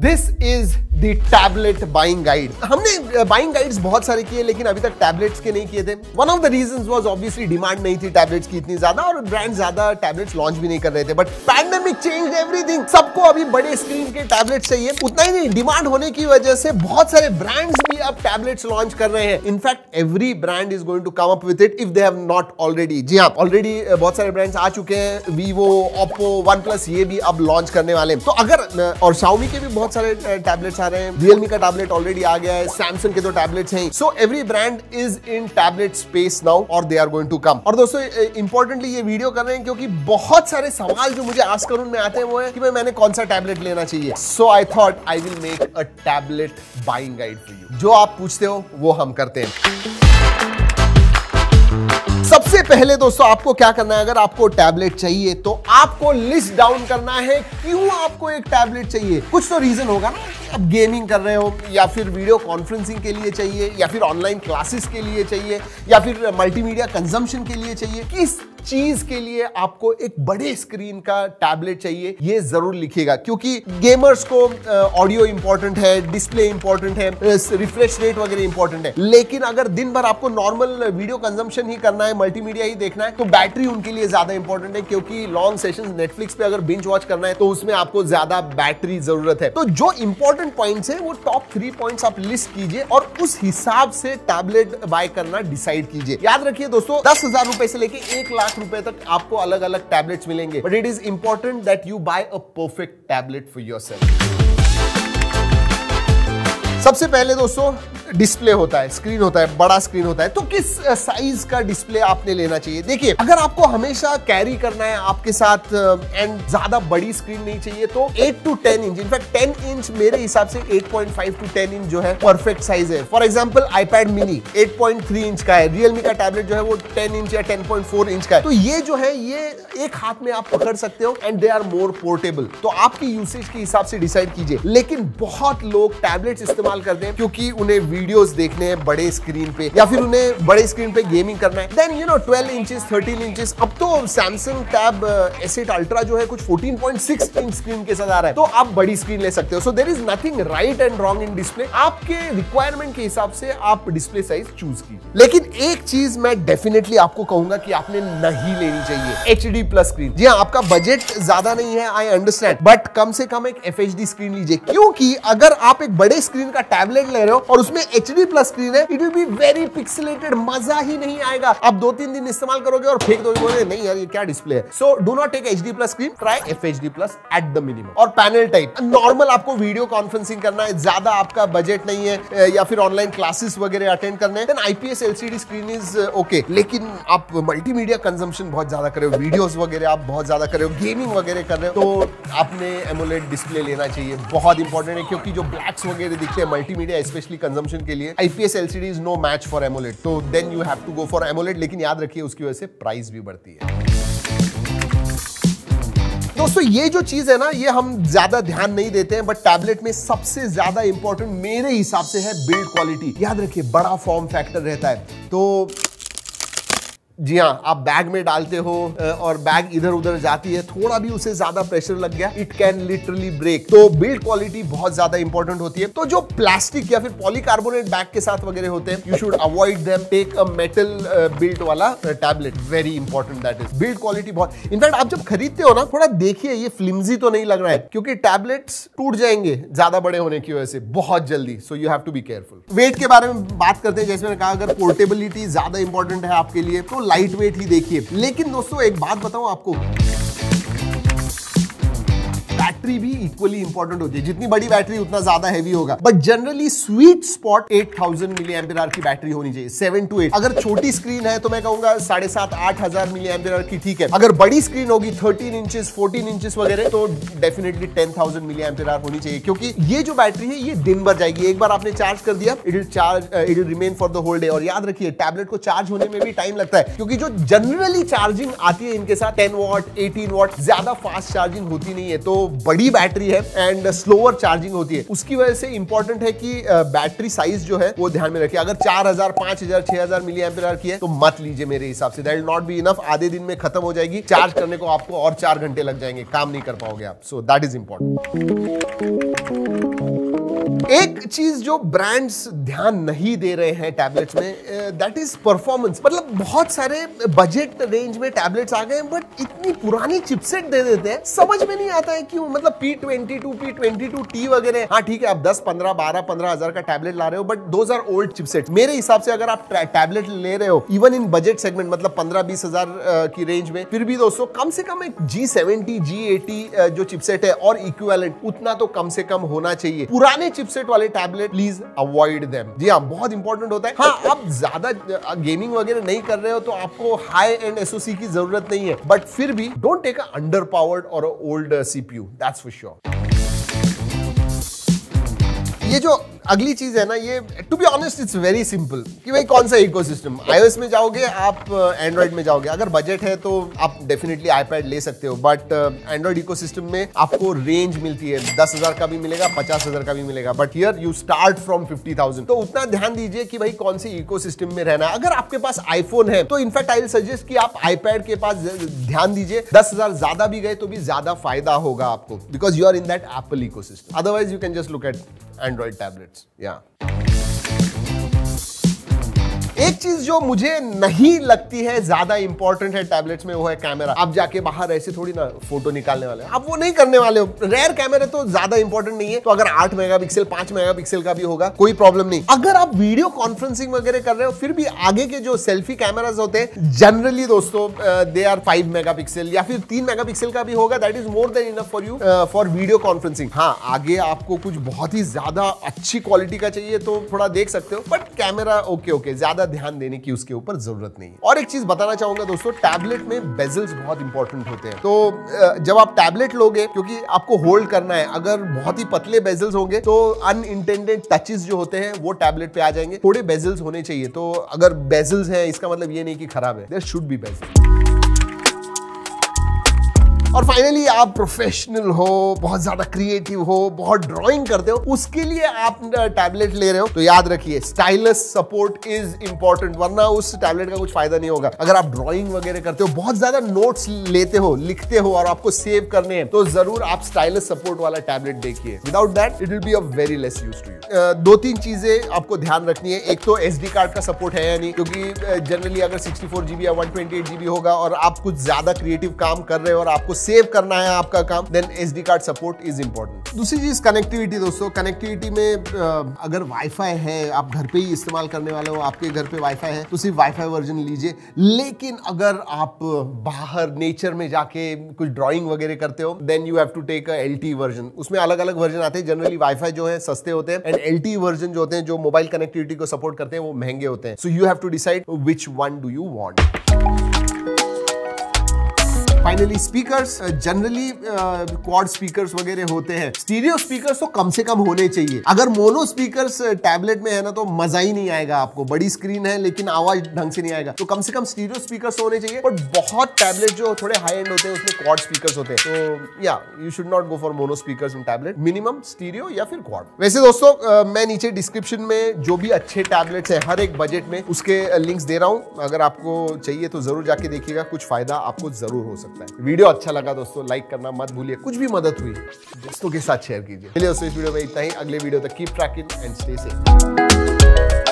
This is the tablet buying guide. हमने buying guides बहुत सारे किए लेकिन अभी तक टैबलेट्स के नहीं किए थे। One of the reasons was obviously demand नहीं थी टैबलेट्स की इतनी ज्यादा और ब्रांड ज्यादा टैबलेट्स लॉन्च भी नहीं कर रहे थे। But pandemic changed everything. सबको अभी बड़े स्क्रीन के टैबलेट्स चाहिए। उतना ही नहीं, डिमांड होने की वजह से बहुत सारे ब्रांड्स भी अब टैबलेट्स लॉन्च कर रहे हैं। In fact every brand is going to come up with it if they have not already. जी हाँ, ऑलरेडी बहुत सारे ब्रांड्स आ चुके हैं। वीवो, ओप्पो, वन प्लस ये भी अब लॉन्च करने वाले हैं। तो अगर और Xiaomi के भी बहुत सारे टैबलेट्स आ रहे हैं। Realme का टैबलेट ऑलरेडी आ गया है। Samsung के तो टैबलेट्स हैं। So every brand is in tablet space now और they are going to come. और दोस्तों इंपॉर्टेंटली ये वीडियो कर रहे हैं क्योंकि बहुत सारे सवाल जो मुझे आस्क करून में आते हैं वो है कि मैंने कौन सा टैबलेट लेना चाहिए। So I thought I will make a tablet buying guide for you. जो आप पूछते हो वो हम करते हैं। सबसे पहले दोस्तों आपको क्या करना है, अगर आपको टैबलेट चाहिए तो आपको लिस्ट डाउन करना है क्यों आपको एक टैबलेट चाहिए। कुछ तो रीजन होगा ना, आप गेमिंग कर रहे हो या फिर वीडियो कॉन्फ्रेंसिंग के लिए चाहिए या फिर ऑनलाइन क्लासेस के लिए चाहिए या फिर मल्टीमीडिया कंजम्पशन के लिए चाहिए। किस चीज के लिए आपको एक बड़े स्क्रीन का टैबलेट चाहिए ये जरूर लिखिएगा क्योंकि गेमर्स को ऑडियो इंपॉर्टेंट है, डिस्प्ले इंपॉर्टेंट है, रिफ्रेश रेट वगैरह इंपॉर्टेंट है। लेकिन अगर दिन भर आपको नॉर्मल वीडियो कंजम्पशन ही करना है, मल्टीमीडिया ही देखना है तो बैटरी उनके लिए ज्यादा इंपॉर्टेंट है क्योंकि लॉन्ग सेशंस नेटफ्लिक्स पे अगर बिंज वॉच करना है तो उसमें आपको ज्यादा बैटरी जरूरत है। तो जो इंपॉर्टेंट पॉइंट्स है वो टॉप 3 पॉइंट्स आप लिस्ट कीजिए और उस हिसाब से टैबलेट बाय करना डिसाइड कीजिए। याद रखिए दोस्तों 10,000 रुपए से लेके 1 लाख रुपए तक आपको अलग अलग टैबलेट्स मिलेंगे। But it is important that you buy a perfect tablet for yourself. सबसे पहले दोस्तों डिस्प्ले होता है, स्क्रीन होता है, बड़ा स्क्रीन होता है। तो किस साइज का डिस्प्ले आपने लेना चाहिए। देखिए अगर आपको हमेशा कैरी करना है आपके साथ एंड ज्यादा बड़ी स्क्रीन नहीं चाहिए तो 8 to 10 इंच, इनफैक्ट 10 इंच मेरे हिसाब से 8.5 to 10 इंच जो है परफेक्ट साइज है। For example iPad mini 8.3 inch का है। Realme का टैबलेट जो है वो 10 इंच या 10.4 इंच का है। तो ये जो है ये एक हाथ में आप पकड़ सकते हो and they are more portable. तो आपकी यूसेज के हिसाब से डिसाइड कीजिए। लेकिन बहुत लोग टैबलेट्स इस्तेमाल करते हैं क्योंकि उन्हें वीडियोस देखने हैं बड़े स्क्रीन पे या फिर उन्हें बड़े स्क्रीन पे गेमिंग करना है। Then you know 12 inches 13 inches. अब तो Samsung Tab S8 Ultra जो है कुछ 14.6 इंच स्क्रीन के साथ आ रहा है तो आप बड़ी स्क्रीन ले सकते हो। So there is nothing right and wrong in display. आपके रिक्वायरमेंट के हिसाब से आप डिस्प्ले साइज चूज कीजिए। लेकिन एक चीज मैं डेफिनेटली आपको कहूंगा कि आपने नहीं लेनी चाहिए HD प्लस स्क्रीन। जी हाँ, आपका बजट ज्यादा नहीं है, आई अंडरस्टैंड, बट कम से कम एक FHD स्क्रीन लीजिए क्योंकि अगर आप एक बड़े स्क्रीन का टैबलेट ले रहे हो और उसमें HD प्लस स्क्रीन है, it will be very pixelated, मजा ही नहीं आएगा। आप 2-3 दिन इस्तेमाल करोगे और फेंक दोगे, बोलोगे नहीं यार ये क्या डिस्प्ले है। So do not take HD plus screen, try FHD plus at the minimum. और पैनल टाइप नॉर्मल आपको वीडियो कॉन्फ्रेंसिंग करना है, ज्यादा आपका बजट नहीं है या फिर ऑनलाइन क्लासेस वगैरह अटेंड करने हैं, then IPS LCD screen is okay. लेकिन आप मल्टीमीडिया कंजम्पशन बहुत ज्यादा कर रहे हो, वीडियोस वगैरह आप बहुत ज्यादा कर रहे हो, गेमिंग वगैरह कर रहे हो तो आपने AMOLED डिस्प्ले लेना चाहिए। बहुत इंपॉर्टेंट है क्योंकि जो ब्लैक्स वगैरह दिखते हैं मल्टीमीडिया स्पेशली कंजम्पशन के लिए, IPS LCD is no match for AMOLED। तो then you have to go for AMOLED। लेकिन याद रखिए उसकी वजह से प्राइस भी बढ़ती है। दोस्तों ये जो चीज है ना ये हम ज्यादा ध्यान नहीं देते हैं बट टैबलेट में सबसे ज्यादा इंपॉर्टेंट मेरे हिसाब से है बिल्ड क्वालिटी। याद रखिए बड़ा फॉर्म फैक्टर रहता है तो जी हाँ, आप बैग में डालते हो और बैग इधर उधर जाती है, थोड़ा भी उसे ज्यादा प्रेशर लग गया इट कैन लिटरली ब्रेक। तो बिल्ड क्वालिटी बहुत ज्यादा इंपॉर्टेंट होती है। तो जो प्लास्टिक या फिर पॉलीकार्बोनेट बैग के साथ वगैरह होते हैं you should avoid them. Take a metal build वाला tablet, very important that is. Build quality बहुत, इनफैक्ट आप जब खरीदते हो ना थोड़ा देखिए ये फ्लिम्जी तो नहीं लग रहा है क्योंकि टैबलेट्स टूट जाएंगे ज्यादा बड़े होने की वजह से बहुत जल्दी। So you have to be careful. Weight के बारे में बात करते हैं। जैसे मैंने कहा अगर पोर्टेबिलिटी ज्यादा इंपॉर्टेंट है आपके लिए तो लाइट वेट ही देखिए। लेकिन दोस्तों एक बात बताऊं आपको, बैटरी भी इक्वली इंपॉर्टेंट होती है। जितनी बड़ी बैटरी उतना ज्यादा हैवी होगा but generally sweet spot 8000 mAh की बैटरी होनी चाहिए, 7 to 8। अगर छोटी स्क्रीन है तो मैं कहूंगा 7,500-8,000 mAh की ठीक है। अगर बड़ी स्क्रीन होगी 13 इंचेस 14 इंचेस वगैरह तो डेफिनेटली 10,000 mAh होनी चाहिए क्योंकि ये जो बैटरी है ये दिन भर जाएगी। एक बार आपने चार्ज कर दिया it will remain for the whole day. और याद रखिए टैबलेट को चार्ज होने में भी टाइम लगता है क्योंकि जो जनरली चार्जिंग आती है इनके साथ 10 वॉट 18 वॉट ज्यादा फास्ट चार्जिंग होती नहीं है। तो बड़ी बैटरी है एंड स्लोअर चार्जिंग होती है, उसकी वजह से इंपॉर्टेंट है कि बैटरी साइज जो है वो ध्यान में रखिए। अगर 4000, 5000, 6000 मिली एम्पियर आवर की है तो मत लीजिए मेरे हिसाब से, that will not be enough. आधे दिन में खत्म हो जाएगी, चार्ज करने को आपको और 4 घंटे लग जाएंगे, काम नहीं कर पाओगे आप। So that is important. एक चीज जो ब्रांड्स ध्यान नहीं दे रहे हैं टैबलेट्स में, दैट इज परफॉर्मेंस। मतलब बहुत सारे बजट रेंज में टैबलेट्स आ गए हैं बट इतनी पुरानी चिपसेट दे देते हैं, समझ में नहीं आता है क्यों। मतलब P22, P22T वगैरह, हाँ ठीक है आप 10, 15, 12, 15 हजार का टैबलेट ला रहे हो but those are old chipset. मेरे हिसाब से अगर आप टैबलेट ले रहे हो इवन इन बजट सेगमेंट, मतलब 15-20 हजार की रेंज में, फिर भी दोस्तों कम से कम एक G70, G80 जो चिपसेट है और इक्विवेलेंट उतना तो कम से कम होना चाहिए। पुराने चिपसेट वाले टैबलेट प्लीज अवॉइड देम। जी हाँ, बहुत इंपॉर्टेंट होता है। हाँ, आप ज्यादा गेमिंग वगैरह नहीं कर रहे हो तो आपको हाई एंड एसओसी की जरूरत नहीं है, बट फिर भी don't take a underpowered और old CPU, that's for sure. ये जो अगली चीज है ना, ये to be honest it's very simple कि भाई कौन सा इकोसिस्टम, iOS में जाओगे आप, एंड्रॉइड में जाओगे। अगर बजट है तो आप डेफिनेटली आईपैड ले सकते हो, बट एंड्रॉइड इकोसिस्टम में आपको रेंज मिलती है, 10,000 का भी मिलेगा, 50,000 का भी मिलेगा, but here you start from 50,000। तो उतना ध्यान दीजिए कि भाई कौन सी इकोसिस्टम में रहना है। अगर आपके पास आईफोन है तो इनफैक्ट आई विल सजेस्ट कि आप आईपैड के पास ध्यान दीजिए। 10,000 ज्यादा भी गए तो भी ज्यादा फायदा होगा आपको, because you are in that Apple ecosystem. Otherwise you can just look at Android tablets. या एक चीज जो मुझे नहीं लगती है ज्यादा इंपॉर्टेंट है टैबलेट्स में, वो है कैमरा। आप जाके बाहर ऐसे थोड़ी ना फोटो निकालने वाले हो, आप वो नहीं करने वाले हो। रेयर कैमरे तो ज्यादा इंपॉर्टेंट नहीं है, तो अगर 8 मेगापिक्सल 5 मेगापिक्सल का भी होगा कोई प्रॉब्लम नहीं। अगर आप वीडियो कॉन्फ्रेंसिंग वगैरह कर रहे हो, फिर भी आगे के जो सेल्फी कैमरास होते हैं जनरली दोस्तों दे आर 5 मेगापिक्सल या फिर 3 मेगापिक्सल का भी होगा, that is more than enough for you for video conferencing. हाँ, आगे आपको कुछ बहुत ही ज्यादा अच्छी क्वालिटी का चाहिए तो थोड़ा देख सकते हो, बट कैमरा ओके, ज्यादा ध्यान देने की उसके ऊपर जरूरत नहीं है। और एक चीज बताना चाहूंगा दोस्तों, टैबलेट में बेजल्स बहुत इंपॉर्टेंट होते हैं। तो जब आप टैबलेट लोगे, क्योंकि आपको होल्ड करना है, अगर बहुत ही पतले बेजल्स होंगे तो अनइंटेंडेड टचेस जो होते हैं वो टैबलेट पे आ जाएंगे। थोड़े बेजल्स होने चाहिए। तो अगर बेजल्स हैं इसका मतलब ये नहीं कि खराब है, देयर शुड बी बेजल। और फाइनली आप प्रोफेशनल हो, बहुत ज्यादा क्रिएटिव हो, बहुत ड्राइंग करते हो, उसके लिए आप टैबलेट ले रहे हो तो याद रखिए स्टाइलस सपोर्ट इज इंपॉर्टेंट, वरना उस टैबलेट का कुछ फायदा नहीं होगा। अगर आप ड्राइंग वगैरह करते हो, बहुत ज्यादा नोट्स लेते हो, लिखते हो और आपको सेव करने हैं, तो जरूर आप स्टाइलस सपोर्ट वाला टैबलेट देखिए। Without that it will be a very less use to you. 2-3 चीजें आपको ध्यान रखनी है। एक तो SD कार्ड का सपोर्ट है या नहीं, क्योंकि जनरली अगर 64 GB या 128 GB होगा और आप कुछ ज्यादा क्रिएटिव काम कर रहे हो और आपको सेव करना है आपका काम, then SD card support is important. दूसरी चीज कनेक्टिविटी दोस्तों। कनेक्टिविटी में अगर वाईफाई है, आप घर पे ही इस्तेमाल करने वाले हो, आपके घर पे वाईफाई है तो सिर्फ वाईफाई वर्जन लीजिए। लेकिन अगर आप बाहर नेचर में जाके कुछ ड्राइंग वगैरह करते हो, then you have to take a LTE version. उसमें अलग अलग वर्जन आते हैं। जनरली वाईफाई जो है सस्ते होते हैं एंड LTE वर्जन जो होते हैं, जो मोबाइल कनेक्टिविटी को सपोर्ट करते हैं, वो महंगे होते हैं। So you have to decide which one do you want. Finally speakers, generally quad speakers वगैरह होते हैं। स्टीरियो स्पीकर्स तो कम से कम होने चाहिए। अगर मोनो स्पीकर्स टैबलेट में है ना तो मजा ही नहीं आएगा आपको। बड़ी स्क्रीन है लेकिन आवाज ढंग से नहीं आएगा, तो कम से कम स्टीरियो स्पीकर्स होने चाहिए। बट बहुत टैबलेट जो थोड़े हाई एंड होते हैं उसमें क्वाड स्पीकर्स होते हैं, तो या you should not go for mono speakers in tablet, minimum stereo या फिर क्वाड। वैसे दोस्तों मैं नीचे डिस्क्रिप्शन में जो भी अच्छे टैबलेट्स हैं हर एक बजट में, उसके लिंक्स दे रहा हूं। अगर आपको चाहिए तो जरूर जाके देखिएगा, कुछ फायदा आपको जरूर हो सकता है। वीडियो अच्छा लगा दोस्तों लाइक करना मत भूलिए। कुछ भी मदद हुई दोस्तों के साथ शेयर कीजिए। चलिए दोस्तों इस वीडियो में इतना ही। अगले वीडियो तक keep trekking and stay safe.